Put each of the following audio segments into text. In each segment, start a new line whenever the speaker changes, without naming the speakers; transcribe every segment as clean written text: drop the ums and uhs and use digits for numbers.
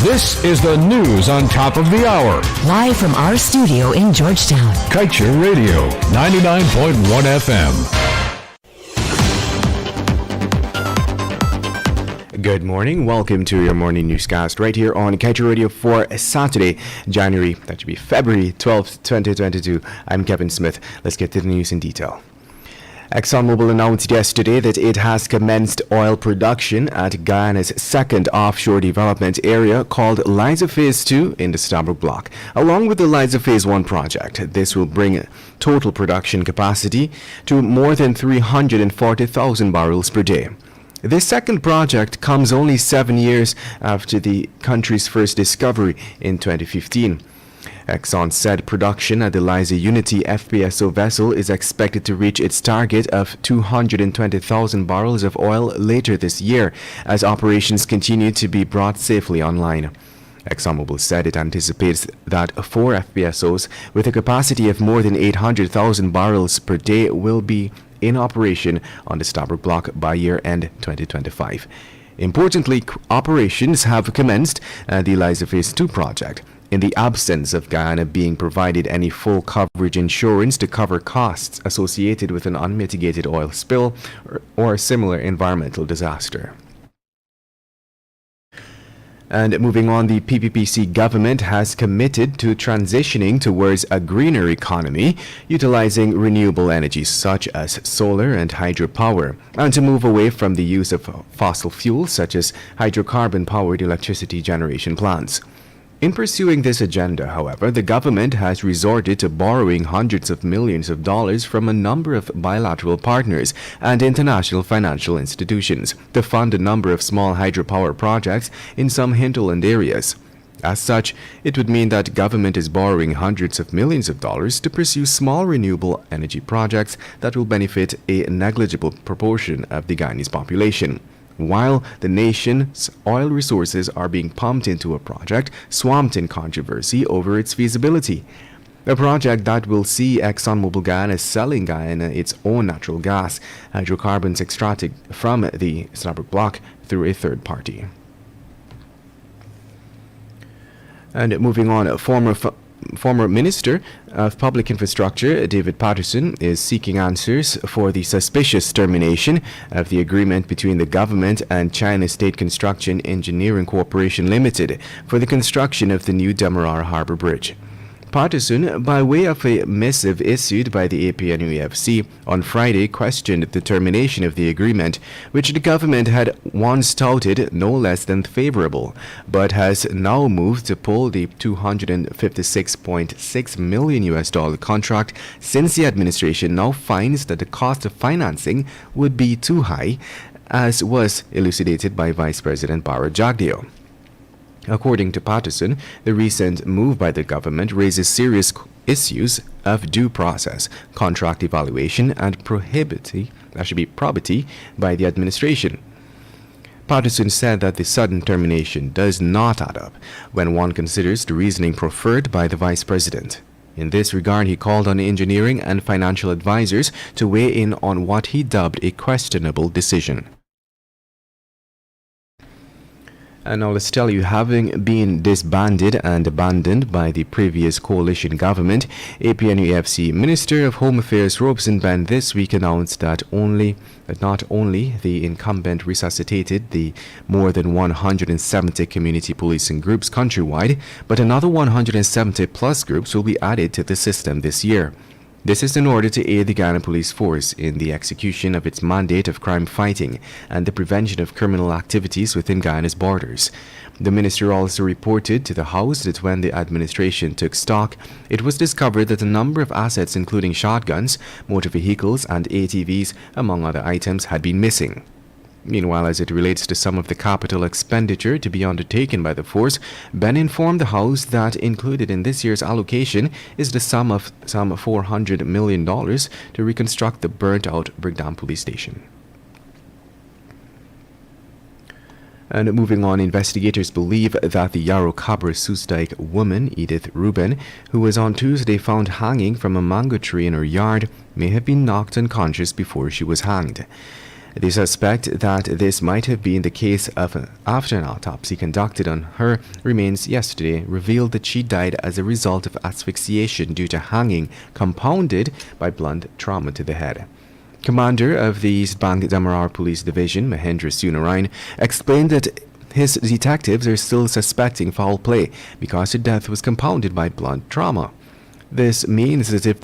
This is the news on top of the hour.
Live from our studio in Georgetown.
Kaieteur Radio, 99.1 FM.
Good morning. Welcome to your morning newscast right here on Kaieteur Radio for Saturday, February 12th, 2022. I'm Kevin Smith. Let's get to the news in detail. ExxonMobil announced yesterday that it has commenced oil production at Guyana's second offshore development area called Liza Phase 2 in the Stabroek Block, along with the Liza Phase 1 project. This will bring total production capacity to more than 340,000 barrels per day. This second project comes only 7 years after the country's first discovery in 2015. Exxon said production at the Liza Unity FPSO vessel is expected to reach its target of 220,000 barrels of oil later this year as operations continue to be brought safely online. ExxonMobil said it anticipates that 4 FPSOs with a capacity of more than 800,000 barrels per day will be in operation on the Stabroek Block by year-end 2025. Importantly, operations have commenced at the Liza Phase 2 project, in the absence of Guyana being provided any full coverage insurance to cover costs associated with an unmitigated oil spill or a similar environmental disaster. And moving on, the PPPC government has committed to transitioning towards a greener economy, utilizing renewable energies such as solar and hydropower, and to move away from the use of fossil fuels such as hydrocarbon-powered electricity generation plants. In pursuing this agenda, however, the government has resorted to borrowing hundreds of millions of dollars from a number of bilateral partners and international financial institutions to fund a number of small hydropower projects in some hinterland areas. As such, it would mean that government is borrowing hundreds of millions of dollars to pursue small renewable energy projects that will benefit a negligible proportion of the Guyanese population, while the nation's oil resources are being pumped into a project swamped in controversy over its feasibility. A project that will see ExxonMobil Guyana selling Guyana its own natural gas, hydrocarbons extracted from the Stabroek Block through a third party. And moving on, Former Minister of Public Infrastructure David Patterson is seeking answers for the suspicious termination of the agreement between the government and China State Construction Engineering Corporation Limited for the construction of the new Demerara Harbour Bridge. Patterson, by way of a missive issued by the APNUFC on Friday, questioned the termination of the agreement, which the government had once touted no less than favorable, but has now moved to pull the $256.6 million contract since the administration now finds that the cost of financing would be too high, as was elucidated by Vice President Bara Jagdeo. According to Patterson, the recent move by the government raises serious issues of due process, contract evaluation, and probity by the administration. Patterson said that the sudden termination does not add up when one considers the reasoning preferred by the vice president. In this regard, he called on engineering and financial advisors to weigh in on what he dubbed a questionable decision. And now let's tell you, having been disbanded and abandoned by the previous coalition government, APNUFC Minister of Home Affairs Robson Band this week announced that not only the incumbent resuscitated the more than 170 community policing groups countrywide, but another 170 plus groups will be added to the system this year. This is in order to aid the Guyana Police Force in the execution of its mandate of crime fighting and the prevention of criminal activities within Guyana's borders. The minister also reported to the House that when the administration took stock, it was discovered that a number of assets including shotguns, motor vehicles and ATVs, among other items, had been missing. Meanwhile, as it relates to some of the capital expenditure to be undertaken by the force, Ben informed the House that included in this year's allocation is the sum of some $400 million to reconstruct the burnt-out Brigdam police station. And moving on, investigators believe that the Yarrow Cabra Soosdijk woman, Edith Ruben, who was on Tuesday found hanging from a mango tree in her yard, may have been knocked unconscious before she was hanged. They suspect that this might have been the case after an autopsy conducted on her remains yesterday revealed that she died as a result of asphyxiation due to hanging, compounded by blunt trauma to the head. Commander of the East Bank Damarar Police Division, Mahendra Sunarayan, explained that his detectives are still suspecting foul play because her death was compounded by blunt trauma. This means that if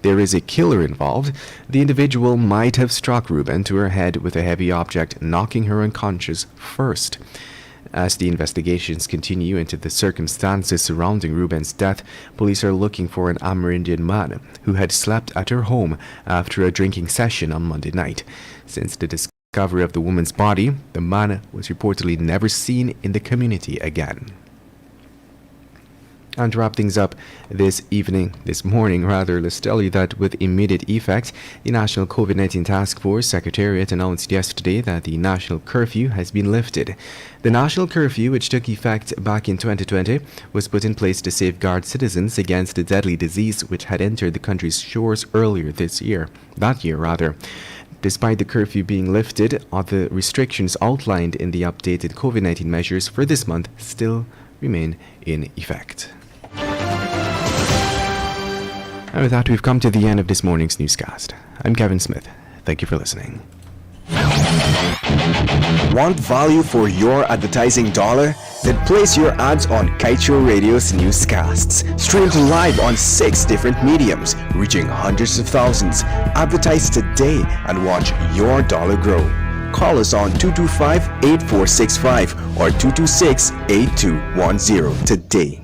there is a killer involved, the individual might have struck Ruben to her head with a heavy object, knocking her unconscious first. As the investigations continue into the circumstances surrounding Ruben's death, police are looking for an Amerindian man who had slept at her home after a drinking session on Monday night. Since the discovery of the woman's body, the man was reportedly never seen in the community again. And to wrap things up this morning, let's tell you that with immediate effect, the National COVID-19 Task Force Secretariat announced yesterday that the national curfew has been lifted. The national curfew, which took effect back in 2020, was put in place to safeguard citizens against the deadly disease which had entered the country's shores earlier that year. Despite the curfew being lifted, other restrictions outlined in the updated COVID-19 measures for this month still remain in effect. And with that, we've come to the end of this morning's newscast. I'm Kevin Smith. Thank you for listening.
Want value for your advertising dollar? Then place your ads on Kaieteur Radio's newscasts. Streamed live on 6 different mediums, reaching hundreds of thousands. Advertise today and watch your dollar grow. Call us on 225-8465 or 226-8210 today.